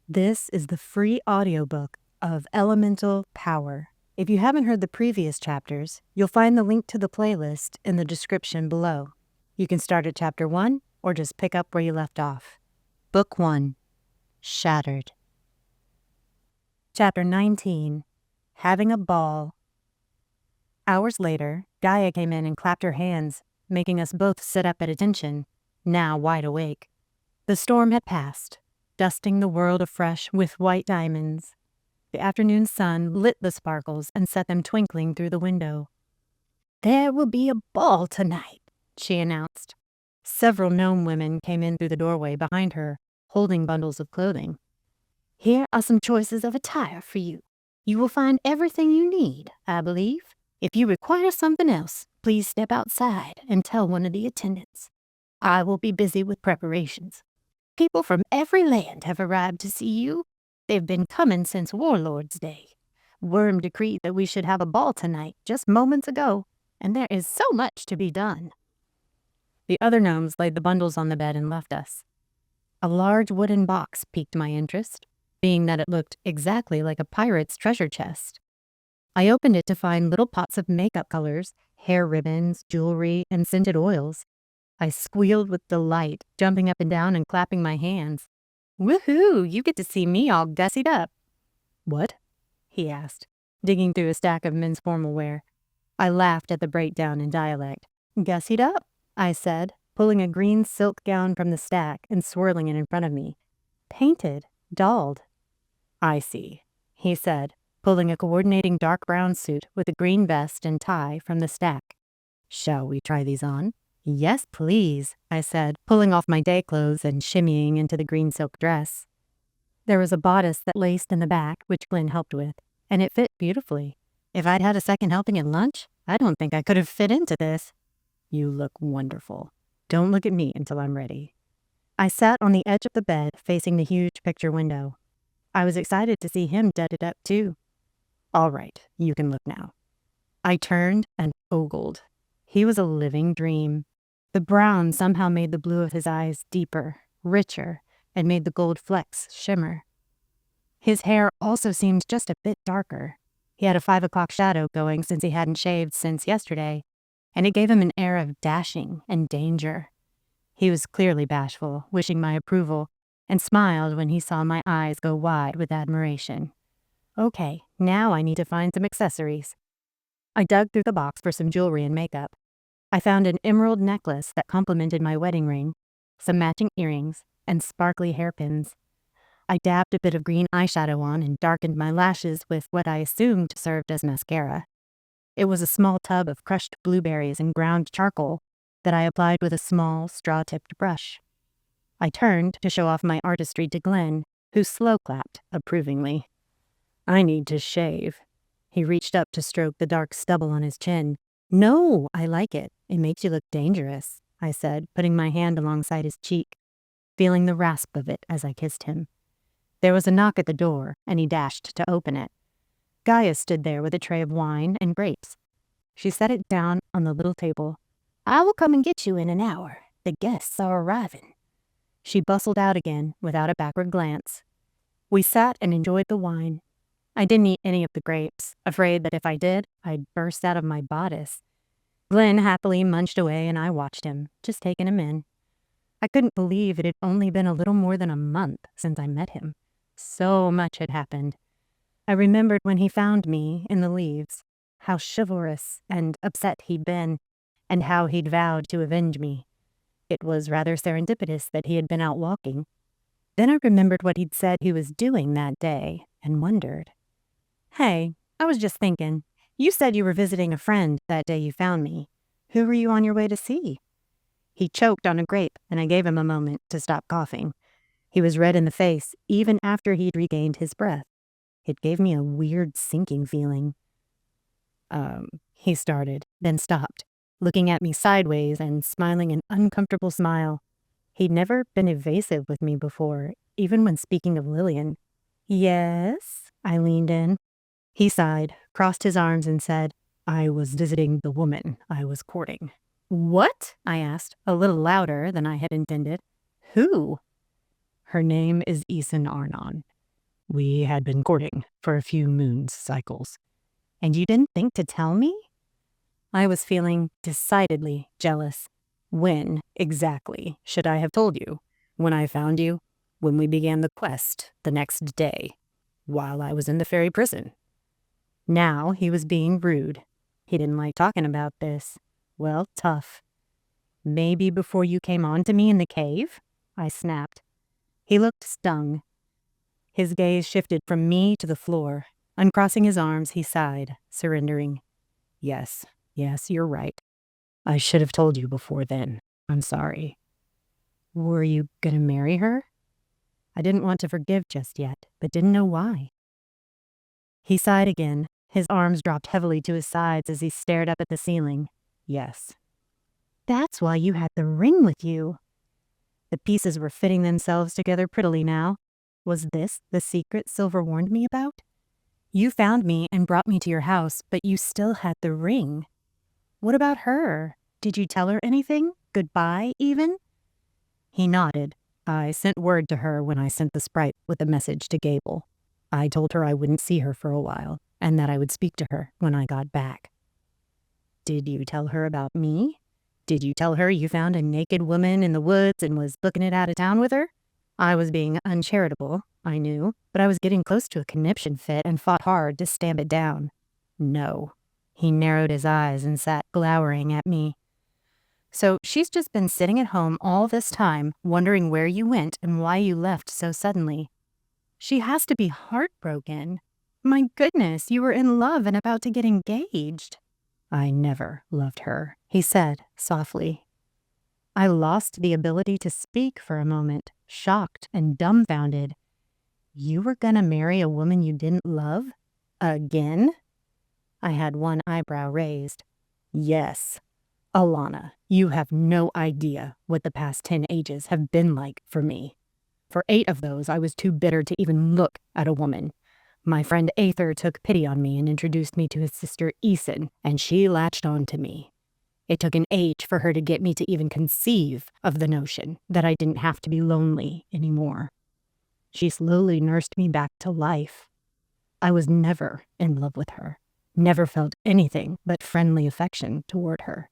This is the free audiobook of Elemental Power. If you haven't heard the previous chapters, you'll find the link to the playlist in the description below. You can start at chapter 1 or just pick up where you left off. Book 1, Shattered. Chapter 19, Having a Ball. Hours later, Gaia came in and clapped her hands, making us both sit up at attention, now wide awake. The storm had passed, dusting the world afresh with white diamonds. The afternoon sun lit the sparkles and set them twinkling through the window. "There will be a ball tonight," she announced. Several gnome women came in through the doorway behind her, holding bundles of clothing. "Here are some choices of attire for you. You will find everything you need, I believe. If you require something else, please step outside and tell one of the attendants. I will be busy with preparations. People from every land have arrived to see you. They've been coming since Warlord's Day. Worm decreed that we should have a ball tonight just moments ago, and there is so much to be done." The other gnomes laid the bundles on the bed and left us. A large wooden box piqued my interest, being that it looked exactly like a pirate's treasure chest. I opened it to find little pots of makeup colors, hair ribbons, jewelry, and scented oils. I squealed with delight, jumping up and down and clapping my hands. "Woohoo! You get to see me all gussied up." "What?" he asked, digging through a stack of men's formal wear. I laughed at the breakdown in dialect. "Gussied up," I said, pulling a green silk gown from the stack and swirling it in front of me. "Painted, dolled." "I see," he said, pulling a coordinating dark brown suit with a green vest and tie from the stack. "Shall we try these on?" "Yes, please," I said, pulling off my day clothes and shimmying into the green silk dress. There was a bodice that laced in the back, which Glenn helped with, and it fit beautifully. If I'd had a second helping at lunch, I don't think I could have fit into this. "You look wonderful. Don't look at me until I'm ready." I sat on the edge of the bed, facing the huge picture window. I was excited to see him deaded up, too. "All right, you can look now." I turned and ogled. He was a living dream. The brown somehow made the blue of his eyes deeper, richer, and made the gold flecks shimmer. His hair also seemed just a bit darker. He had a 5 o'clock shadow going since he hadn't shaved since yesterday, and it gave him an air of dashing and danger. He was clearly bashful, wishing my approval, and smiled when he saw my eyes go wide with admiration. Okay, now I need to find some accessories. I dug through the box for some jewelry and makeup. I found an emerald necklace that complemented my wedding ring, some matching earrings, and sparkly hairpins. I dabbed a bit of green eyeshadow on and darkened my lashes with what I assumed served as mascara. It was a small tub of crushed blueberries and ground charcoal that I applied with a small, straw-tipped brush. I turned to show off my artistry to Glenn, who slow-clapped approvingly. "I need to shave." He reached up to stroke the dark stubble on his chin. "No, I like it. It makes you look dangerous," I said, putting my hand alongside his cheek, feeling the rasp of it as I kissed him. There was a knock at the door, and he dashed to open it. Gaia stood there with a tray of wine and grapes. She set it down on the little table. "I will come and get you in an hour. The guests are arriving." She bustled out again without a backward glance. We sat and enjoyed the wine. I didn't eat any of the grapes, afraid that if I did, I'd burst out of my bodice. Glenn happily munched away and I watched him, just taking him in. I couldn't believe it had only been a little more than a month since I met him. So much had happened. I remembered when he found me in the leaves, how chivalrous and upset he'd been, and how he'd vowed to avenge me. It was rather serendipitous that he had been out walking. Then I remembered what he'd said he was doing that day and wondered. "Hey, I was just thinking, you said you were visiting a friend that day you found me. Who were you on your way to see?" He choked on a grape, and I gave him a moment to stop coughing. He was red in the face, even after he'd regained his breath. It gave me a weird sinking feeling. He started, then stopped, looking at me sideways and smiling an uncomfortable smile. He'd never been evasive with me before, even when speaking of Lillian. "Yes?" I leaned in. He sighed, crossed his arms, and said, "I was visiting the woman I was courting." "What?" I asked, a little louder than I had intended. "Who?" "Her name is Isen Arnon. We had been courting for a few moon cycles. And you didn't think to tell me? I was feeling decidedly jealous. When, exactly, should I have told you? When I found you? When we began the quest the next day? While I was in the fairy prison? Now he was being rude. He didn't like talking about this. Well, tough. Maybe before you came on to me in the cave? I snapped. He looked stung. His gaze shifted from me to the floor. Uncrossing his arms, he sighed, surrendering. Yes, you're right. I should have told you before then. I'm sorry. Were you gonna marry her? I didn't want to forgive just yet, but didn't know why. He sighed again. His arms dropped heavily to his sides as he stared up at the ceiling. Yes. That's why you had the ring with you. The pieces were fitting themselves together prettily now. Was this the secret Silver warned me about? You found me and brought me to your house, but you still had the ring. What about her? Did you tell her anything? Goodbye, even? He nodded. I sent word to her when I sent the sprite with a message to Gable. I told her I wouldn't see her for a while, and that I would speak to her when I got back. Did you tell her about me? Did you tell her you found a naked woman in the woods and was booking it out of town with her? I was being uncharitable, I knew, but I was getting close to a conniption fit and fought hard to stamp it down. No. He narrowed his eyes and sat glowering at me. So she's just been sitting at home all this time, wondering where you went and why you left so suddenly. She has to be heartbroken. My goodness, you were in love and about to get engaged. I never loved her, he said softly. I lost the ability to speak for a moment, shocked and dumbfounded. You were gonna marry a woman you didn't love? Again? I had one eyebrow raised. Yes. Alana, you have no idea what the past 10 ages have been like for me. For 8 of those, I was too bitter to even look at a woman. My friend Aether took pity on me and introduced me to his sister Eason, and she latched on to me. It took an age for her to get me to even conceive of the notion that I didn't have to be lonely anymore. She slowly nursed me back to life. I was never in love with her, never felt anything but friendly affection toward her.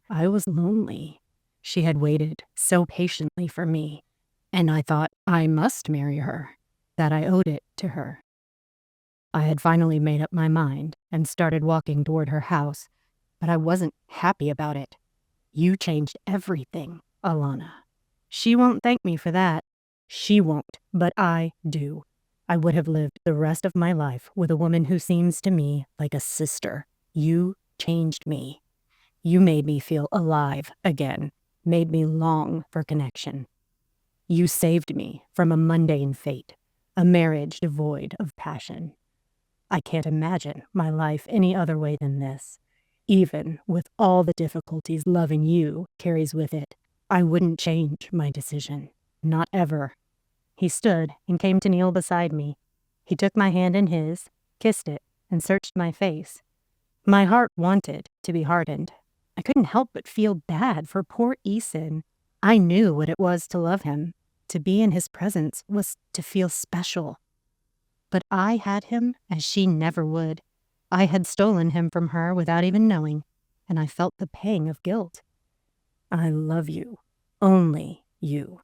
I was lonely. She had waited so patiently for me, and I thought I must marry her, that I owed it to her. I had finally made up my mind and started walking toward her house, but I wasn't happy about it. You changed everything, Alana. She won't thank me for that. She won't, but I do. I would have lived the rest of my life with a woman who seems to me like a sister. You changed me. You made me feel alive again, made me long for connection. You saved me from a mundane fate, a marriage devoid of passion. I can't imagine my life any other way than this. Even with all the difficulties loving you carries with it, I wouldn't change my decision. Not ever. He stood and came to kneel beside me. He took my hand in his, kissed it, and searched my face. My heart wanted to be hardened. I couldn't help but feel bad for poor Eason. I knew what it was to love him. To be in his presence was to feel special. But I had him as she never would. I had stolen him from her without even knowing, and I felt the pang of guilt. I love you. Only you,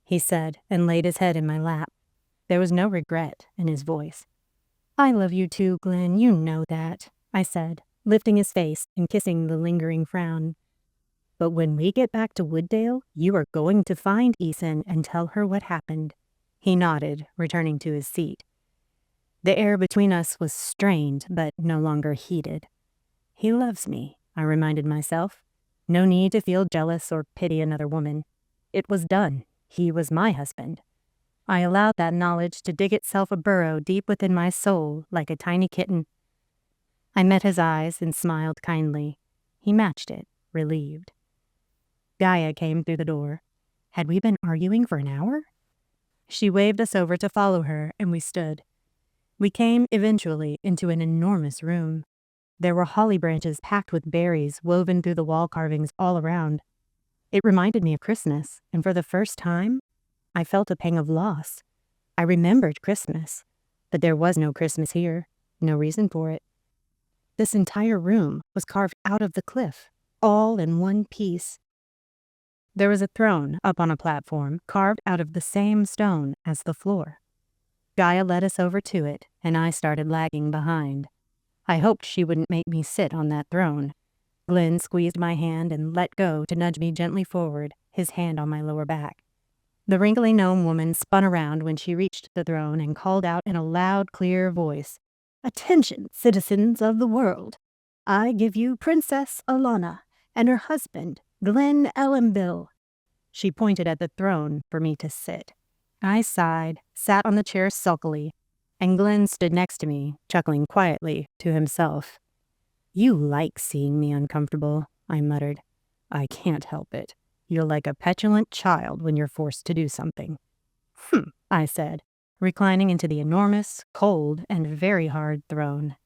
he said, and laid his head in my lap. There was no regret in his voice. I love you too, Glenn, you know that, I said, lifting his face and kissing the lingering frown. But when we get back to Wooddale, you are going to find Eason and tell her what happened. He nodded, returning to his seat. The air between us was strained, but no longer heated. He loves me, I reminded myself. No need to feel jealous or pity another woman. It was done. He was my husband. I allowed that knowledge to dig itself a burrow deep within my soul like a tiny kitten. I met his eyes and smiled kindly. He matched it, relieved. Gaia came through the door. Had we been arguing for an hour? She waved us over to follow her, and we stood. We came eventually into an enormous room. There were holly branches packed with berries woven through the wall carvings all around. It reminded me of Christmas, and for the first time, I felt a pang of loss. I remembered Christmas. But there was no Christmas here, no reason for it. This entire room was carved out of the cliff, all in one piece. There was a throne up on a platform carved out of the same stone as the floor. Gaia led us over to it, and I started lagging behind. I hoped she wouldn't make me sit on that throne. Glenn squeezed my hand and let go to nudge me gently forward, his hand on my lower back. The wrinkly gnome woman spun around when she reached the throne and called out in a loud, clear voice, "Attention, citizens of the world. I give you Princess Alana and her husband, Glenn Ellenbill." She pointed at the throne for me to sit. I sighed, sat on the chair sulkily, and Glenn stood next to me, chuckling quietly to himself. "You like seeing me uncomfortable," I muttered. "I can't help it. You're like a petulant child when you're forced to do something." I said, reclining into the enormous, cold, and very hard throne.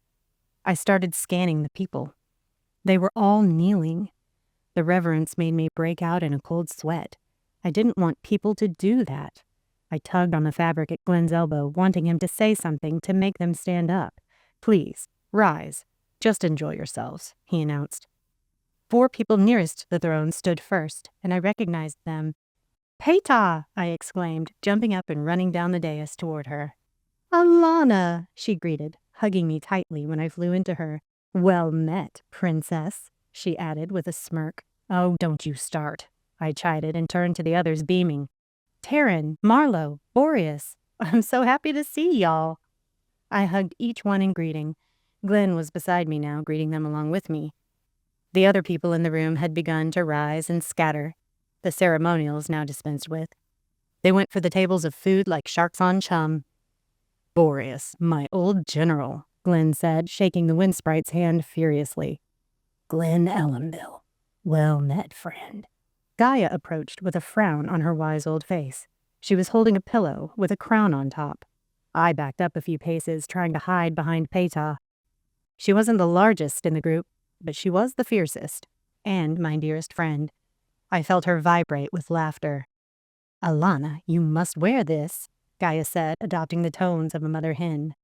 I started scanning the people. They were all kneeling. The reverence made me break out in a cold sweat. I didn't want people to do that. I tugged on the fabric at Glenn's elbow, wanting him to say something to make them stand up. "Please, rise. Just enjoy yourselves," he announced. 4 people nearest the throne stood first, and I recognized them. "Peta!" I exclaimed, jumping up and running down the dais toward her. "Alana!" she greeted, hugging me tightly when I flew into her. "Well met, princess," she added with a smirk. "Oh, don't you start," I chided and turned to the others, beaming. "Taryn, Marlowe, Boreas, I'm so happy to see y'all." I hugged each one in greeting. Glenn was beside me now, greeting them along with me. The other people in the room had begun to rise and scatter, the ceremonials now dispensed with. They went for the tables of food like sharks on chum. "Boreas, my old general," Glenn said, shaking the wind sprite's hand furiously. "Glenn Ellenbill. Well met, friend." Gaia approached with a frown on her wise old face. She was holding a pillow with a crown on top. I backed up a few paces, trying to hide behind Peta. She wasn't the largest in the group, but she was the fiercest, and my dearest friend. I felt her vibrate with laughter. "Alana, you must wear this," Gaia said, adopting the tones of a mother hen.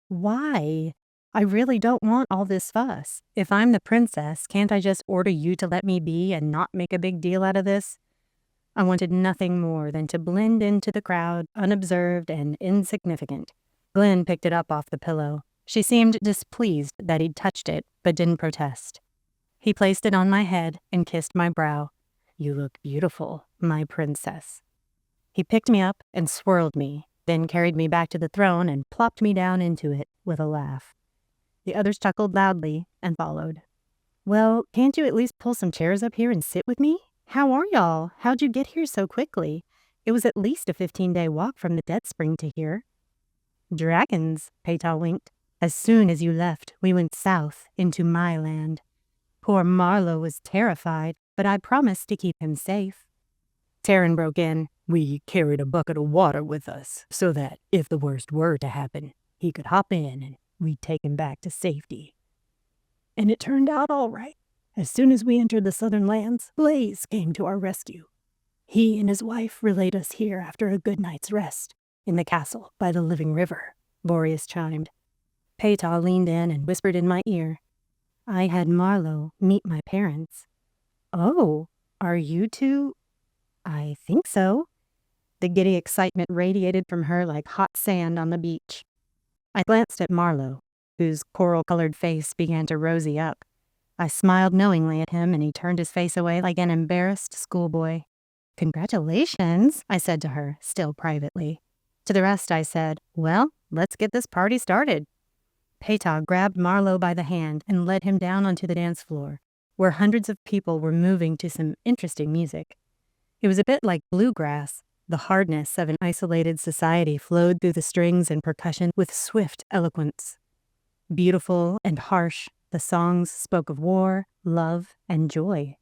"Why? I really don't want all this fuss. If I'm the princess, can't I just order you to let me be and not make a big deal out of this?" I wanted nothing more than to blend into the crowd, unobserved and insignificant. Glenn picked it up off the pillow. She seemed displeased that he'd touched it, but didn't protest. He placed it on my head and kissed my brow. "You look beautiful, my princess." He picked me up and swirled me, then carried me back to the throne and plopped me down into it with a laugh. The others chuckled loudly and followed. "Well, can't you at least pull some chairs up here and sit with me? How are y'all? How'd you get here so quickly? It was at least a 15-day walk from the Dead Spring to here." "Dragons," Peta winked. "As soon as you left, we went south into my land. Poor Marlowe was terrified, but I promised to keep him safe." Taryn broke in. "We carried a bucket of water with us, so that, if the worst were to happen, he could hop in and we'd take him back to safety. And it turned out all right. As soon as we entered the southern lands, Blaze came to our rescue. He and his wife relayed us here after a good night's rest, in the castle by the living river," Boreas chimed. Peta leaned in and whispered in my ear, "I had Marlowe meet my parents." "Oh, are you two?" "I think so." The giddy excitement radiated from her like hot sand on the beach. I glanced at Marlowe, whose coral-colored face began to rosy up. I smiled knowingly at him, and he turned his face away like an embarrassed schoolboy. "Congratulations," I said to her, still privately. To the rest I said, "Well, let's get this party started." Peta grabbed Marlowe by the hand and led him down onto the dance floor, where hundreds of people were moving to some interesting music. It was a bit like bluegrass. The hardness of an isolated society flowed through the strings and percussion with swift eloquence. Beautiful and harsh, the songs spoke of war, love, and joy.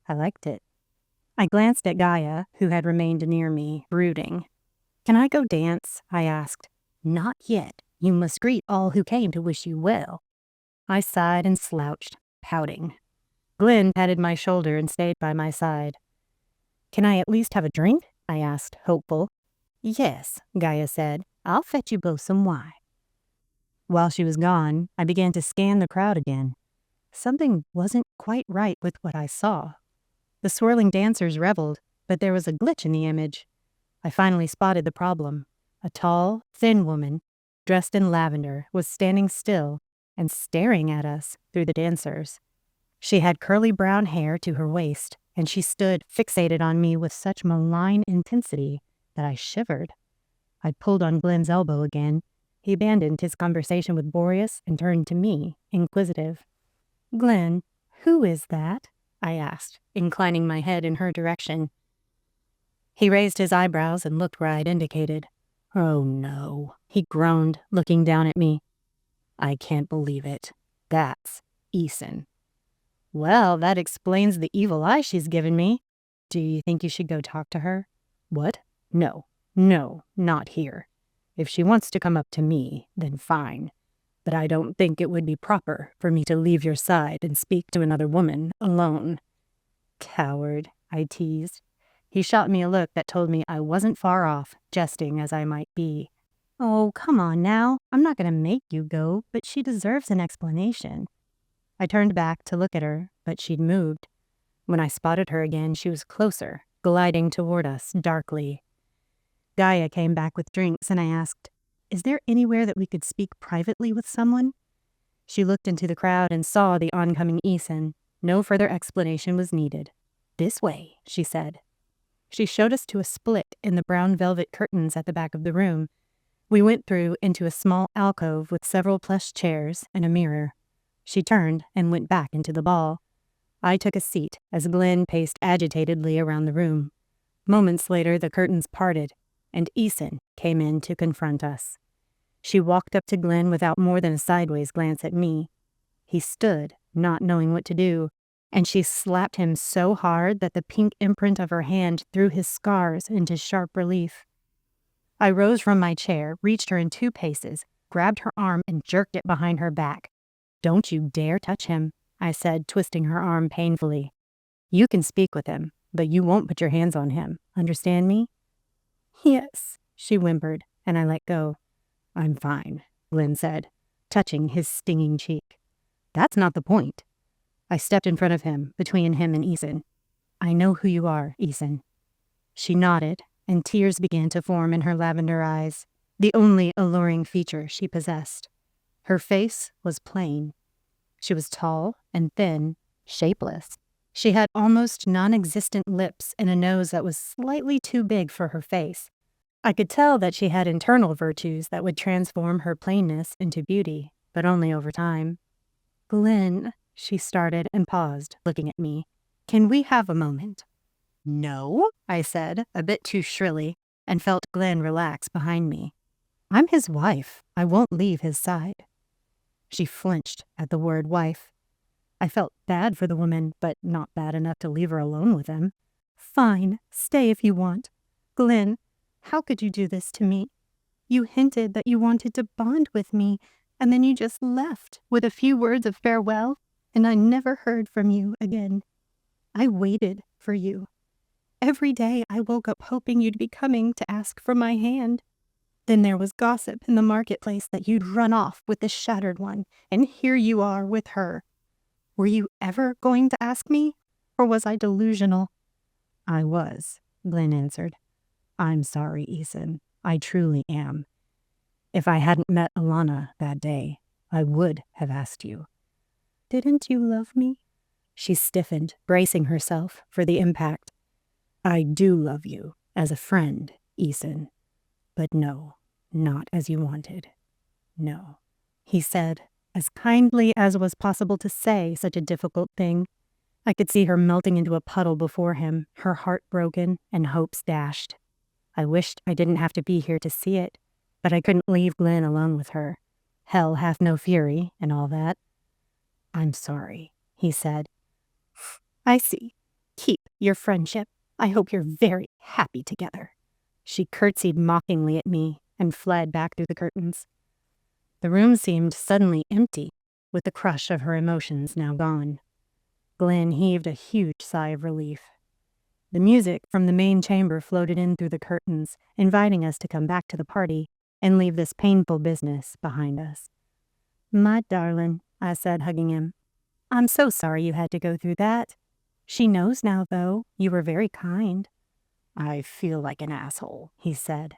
I liked it. I glanced at Gaia, who had remained near me, brooding. "Can I go dance?" I asked. "Not yet. You must greet all who came to wish you well." I sighed and slouched, pouting. Glenn patted my shoulder and stayed by my side. "Can I at least have a drink?" I asked, hopeful. "Yes," Gaia said. "I'll fetch you both some wine." While she was gone, I began to scan the crowd again. Something wasn't quite right with what I saw. The swirling dancers reveled, but there was a glitch in the image. I finally spotted the problem. A tall, thin woman, dressed in lavender, was standing still and staring at us through the dancers. She had curly brown hair to her waist, and she stood fixated on me with such malign intensity that I shivered. I pulled on Glenn's elbow again. He abandoned his conversation with Boreas and turned to me, inquisitive. "Glenn, who is that?" I asked, inclining my head in her direction. He raised his eyebrows and looked where I'd indicated. "Oh no," he groaned, looking down at me. "I can't believe it. That's Eason." "Well, that explains the evil eye she's given me. Do you think you should go talk to her?" "What? No, not here. If she wants to come up to me, then fine. But I don't think it would be proper for me to leave your side and speak to another woman alone." "Coward," I teased. He shot me a look that told me I wasn't far off, jesting as I might be. "Oh, come on now. I'm not going to make you go, but she deserves an explanation." I turned back to look at her, but she'd moved. When I spotted her again, she was closer, gliding toward us darkly. Gaia came back with drinks, and I asked, "Is there anywhere that we could speak privately with someone?" She looked into the crowd and saw the oncoming Eason. No further explanation was needed. "This way," she said. She showed us to a split in the brown velvet curtains at the back of the room. We went through into a small alcove with several plush chairs and a mirror. She turned and went back into the ball. I took a seat as Glenn paced agitatedly around the room. Moments later, the curtains parted, and Eason came in to confront us. She walked up to Glenn without more than a sideways glance at me. He stood, not knowing what to do, and she slapped him so hard that the pink imprint of her hand threw his scars into sharp relief. I rose from my chair, reached her in 2 paces, grabbed her arm, and jerked it behind her back. "Don't you dare touch him," I said, twisting her arm painfully. "You can speak with him, but you won't put your hands on him. Understand me?" "Yes," she whimpered, and I let go. "I'm fine," Glenn said, touching his stinging cheek. "That's not the point." I stepped in front of him, between him and Eason. "I know who you are, Eason." She nodded, and tears began to form in her lavender eyes, the only alluring feature she possessed. Her face was plain. She was tall and thin, shapeless. She had almost non-existent lips and a nose that was slightly too big for her face. I could tell that she had internal virtues that would transform her plainness into beauty, but only over time. "Glenn," she started and paused, looking at me. "Can we have a moment?" "No," I said, a bit too shrilly, and felt Glenn relax behind me. "I'm his wife. I won't leave his side." She flinched at the word wife. I felt bad for the woman, but not bad enough to leave her alone with him. "Fine, stay if you want. Glenn, how could you do this to me? You hinted that you wanted to bond with me, and then you just left with a few words of farewell, and I never heard from you again. I waited for you. Every day I woke up hoping you'd be coming to ask for my hand. Then there was gossip in the marketplace that you'd run off with the shattered one, and here you are with her. Were you ever going to ask me, or was I delusional?" "I was," Glenn answered. "I'm sorry, Eason. I truly am. If I hadn't met Alana that day, I would have asked you." "Didn't you love me?" She stiffened, bracing herself for the impact. "I do love you as a friend, Eason. But no, not as you wanted. No," he said, as kindly as was possible to say such a difficult thing. I could see her melting into a puddle before him, her heart broken and hopes dashed. I wished I didn't have to be here to see it, but I couldn't leave Glenn alone with her. Hell hath no fury and all that. "I'm sorry," he said. "I see. Keep your friendship. I hope you're very happy together." She curtsied mockingly at me and fled back through the curtains. The room seemed suddenly empty, with the crush of her emotions now gone. Glenn heaved a huge sigh of relief. The music from the main chamber floated in through the curtains, inviting us to come back to the party and leave this painful business behind us. My darling, I said, hugging him. I'm so sorry you had to go through that. She knows now, though. You were very kind. I feel like an asshole, he said.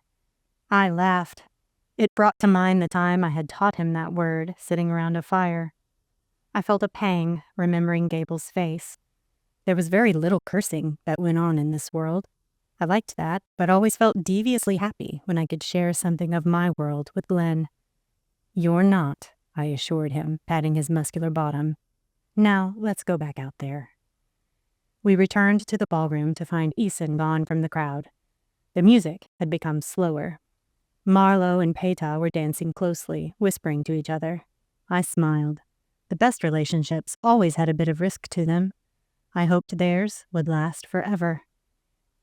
I laughed. It brought to mind the time I had taught him that word, sitting around a fire. I felt a pang, remembering Gable's face. There was very little cursing that went on in this world. I liked that, but always felt deviously happy when I could share something of my world with Glenn. You're not, I assured him, patting his muscular bottom. Now, let's go back out there. We returned to the ballroom to find Eason gone from the crowd. The music had become slower. Marlowe and Peta were dancing closely, whispering to each other. I smiled. The best relationships always had a bit of risk to them. I hoped theirs would last forever.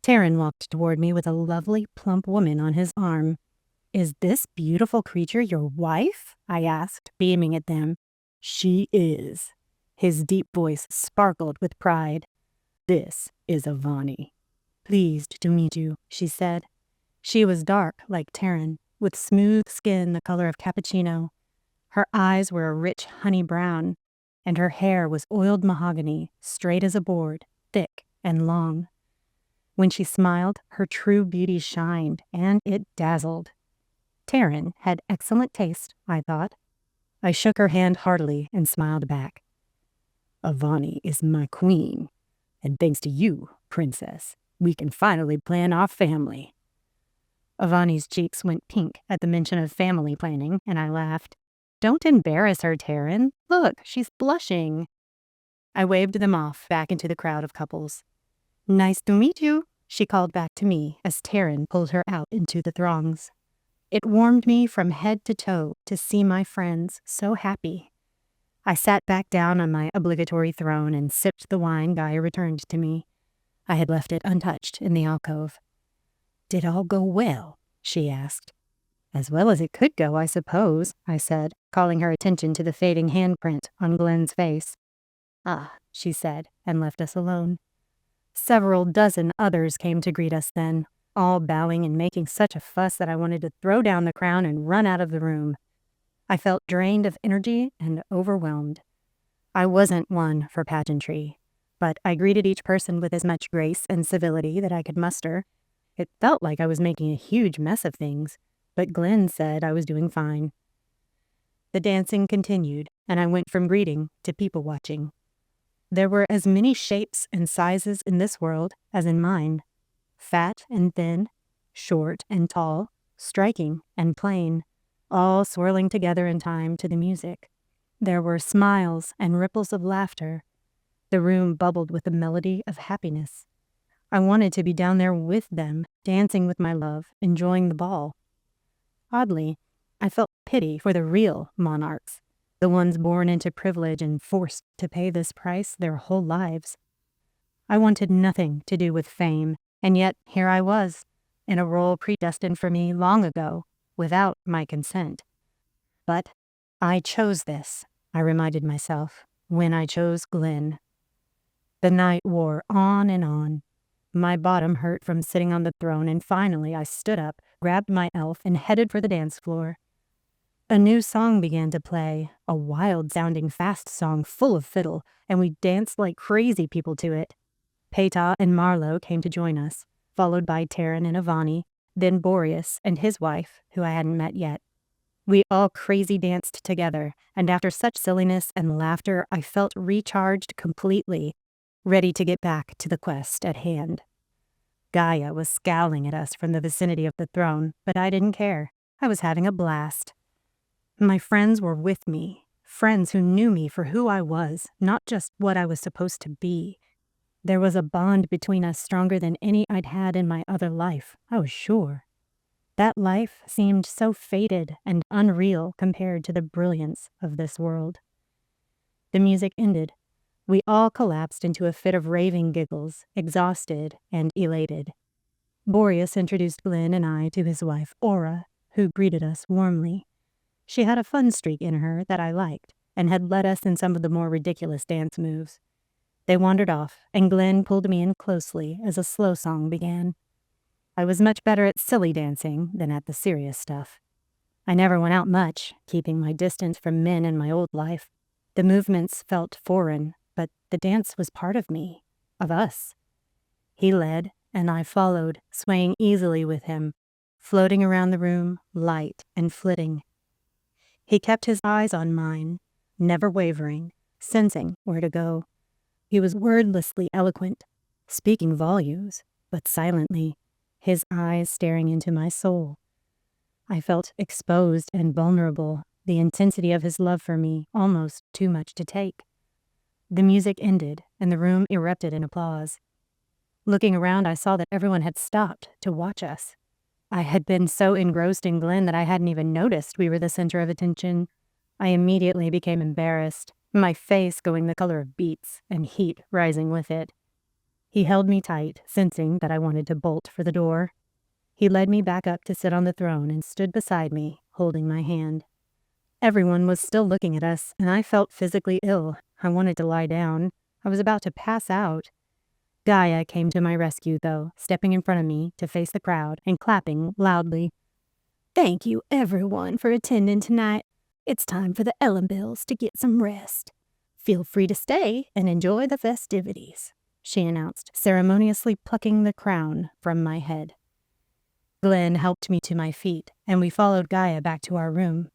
Taryn walked toward me with a lovely, plump woman on his arm. Is this beautiful creature your wife? I asked, beaming at them. She is. His deep voice sparkled with pride. This is Avani. Pleased to meet you, she said. She was dark like Taryn, with smooth skin the color of cappuccino. Her eyes were a rich honey brown, and her hair was oiled mahogany, straight as a board, thick and long. When she smiled, her true beauty shined, and it dazzled. Taryn had excellent taste, I thought. I shook her hand heartily and smiled back. Avani is my queen, and thanks to you, princess, we can finally plan our family. Avani's cheeks went pink at the mention of family planning, and I laughed. Don't embarrass her, Taryn. Look, she's blushing. I waved them off back into the crowd of couples. Nice to meet you, she called back to me as Taryn pulled her out into the throngs. It warmed me from head to toe to see my friends so happy. I sat back down on my obligatory throne and sipped the wine Gaia returned to me. I had left it untouched in the alcove. Did all go well? She asked. As well as it could go, I suppose, I said, calling her attention to the fading handprint on Glenn's face. Ah, she said, and left us alone. Several dozen others came to greet us then, all bowing and making such a fuss that I wanted to throw down the crown and run out of the room. I felt drained of energy and overwhelmed. I wasn't one for pageantry, but I greeted each person with as much grace and civility that I could muster. It felt like I was making a huge mess of things, but Glenn said I was doing fine. The dancing continued, and I went from greeting to people watching. There were as many shapes and sizes in this world as in mine. Fat and thin, short and tall, striking and plain, all swirling together in time to the music. There were smiles and ripples of laughter. The room bubbled with the melody of happiness. I wanted to be down there with them, dancing with my love, enjoying the ball. Oddly, I felt pity for the real monarchs, the ones born into privilege and forced to pay this price their whole lives. I wanted nothing to do with fame, and yet here I was, in a role predestined for me long ago, without my consent. But I chose this, I reminded myself, when I chose Glenn. The night wore on and on. My bottom hurt from sitting on the throne, and finally I stood up, grabbed my elf, and headed for the dance floor. A new song began to play, a wild-sounding fast song full of fiddle, and we danced like crazy people to it. Peta and Marlowe came to join us, followed by Taryn and Avani, then Boreas and his wife, who I hadn't met yet. We all crazy danced together, and after such silliness and laughter, I felt recharged completely, ready to get back to the quest at hand. Gaia was scowling at us from the vicinity of the throne, but I didn't care. I was having a blast. My friends were with me, friends who knew me for who I was, not just what I was supposed to be. There was a bond between us stronger than any I'd had in my other life, I was sure. That life seemed so faded and unreal compared to the brilliance of this world. The music ended. We all collapsed into a fit of raving giggles, exhausted and elated. Boreas introduced Glenn and I to his wife, Aura, who greeted us warmly. She had a fun streak in her that I liked, and had led us in some of the more ridiculous dance moves. They wandered off, and Glenn pulled me in closely as a slow song began. I was much better at silly dancing than at the serious stuff. I never went out much, keeping my distance from men in my old life. The movements felt foreign, but the dance was part of me, of us. He led, and I followed, swaying easily with him, floating around the room, light and flitting. He kept his eyes on mine, never wavering, sensing where to go. He was wordlessly eloquent, speaking volumes, but silently, his eyes staring into my soul. I felt exposed and vulnerable, the intensity of his love for me almost too much to take. The music ended, and the room erupted in applause. Looking around, I saw that everyone had stopped to watch us. I had been so engrossed in Glenn that I hadn't even noticed we were the center of attention. I immediately became embarrassed, my face going the color of beets and heat rising with it. He held me tight, sensing that I wanted to bolt for the door. He led me back up to sit on the throne and stood beside me, holding my hand. Everyone was still looking at us, and I felt physically ill. I wanted to lie down. I was about to pass out. Gaia came to my rescue, though, stepping in front of me to face the crowd and clapping loudly. "Thank you, everyone, for attending tonight. It's time for the Ellenbills to get some rest. Feel free to stay and enjoy the festivities," she announced, ceremoniously plucking the crown from my head. Glenn helped me to my feet, and we followed Gaia back to our room.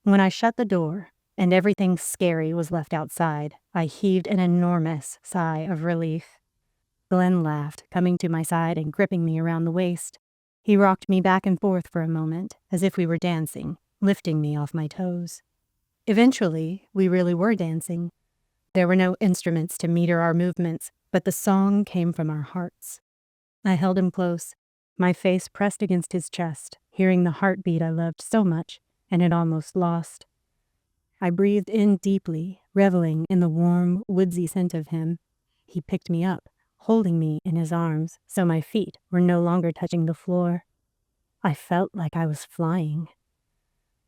When I shut the door, and everything scary was left outside, I heaved an enormous sigh of relief. Glenn laughed, coming to my side and gripping me around the waist. He rocked me back and forth for a moment, as if we were dancing, lifting me off my toes. Eventually, we really were dancing. There were no instruments to meter our movements, but the song came from our hearts. I held him close, my face pressed against his chest, hearing the heartbeat I loved so much and had almost lost. I breathed in deeply, reveling in the warm, woodsy scent of him. He picked me up, holding me in his arms so my feet were no longer touching the floor. I felt like I was flying.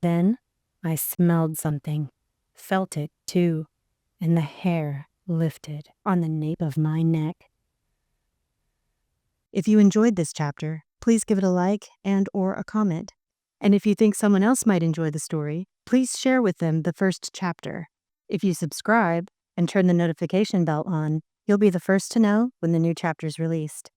Then I smelled something, felt it too, and the hair lifted on the nape of my neck. If you enjoyed this chapter, please give it a like and/or a comment. And if you think someone else might enjoy the story, please share with them the first chapter. If you subscribe and turn the notification bell on, you'll be the first to know when the new chapter is released.